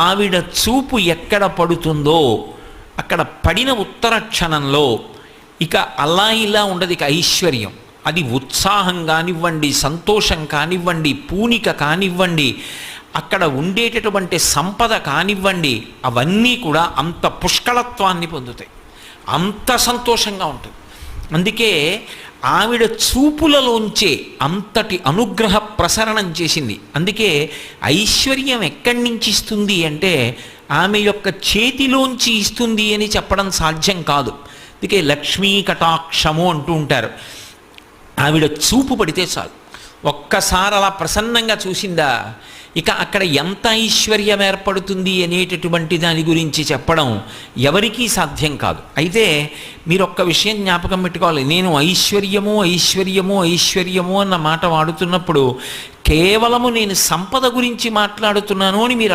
ఆవిడ చూపు ఎక్కడ పడుతుందో అక్కడ పడిన ఉత్తర క్షణంలో ఇక అలా ఇలా ఉండదు, ఇక ఐశ్వర్యం. అది ఉత్సాహం కానివ్వండి, సంతోషం కానివ్వండి, పూనిక కానివ్వండి, అక్కడ ఉండేటటువంటి సంపద కానివ్వండి, అవన్నీ కూడా అంత పుష్కళత్వాన్ని పొందుతాయి, అంత సంతోషంగా ఉంటుంది. అందుకే ఆవిడ చూపులలోంచే అంతటి అనుగ్రహ ప్రసరణం చేసింది. అందుకే ఐశ్వర్యం ఎక్కడి నుంచి ఇస్తుంది అంటే ఆమె యొక్క చేతిలోంచి ఇస్తుంది అని చెప్పడం సాధ్యం కాదు. అందుకే లక్ష్మీ కటాక్షము అంటూ ఉంటారు. ఆవిడ చూపు పడితే చాలు, ఒక్కసారి అలా ప్రసన్నంగా చూసిందా, ఇక అక్కడ ఎంత ఐశ్వర్యం ఏర్పడుతుంది అనేటటువంటి దాని గురించి చెప్పడం ఎవరికీ సాధ్యం కాదు. అయితే మీరు ఒక్క విషయం జ్ఞాపకం పెట్టుకోవాలి, నేను ఐశ్వర్యము ఐశ్వర్యము ఐశ్వర్యము అన్న మాట వాడుతున్నప్పుడు కేవలము నేను సంపద గురించి మాట్లాడుతున్నాను అని మీరు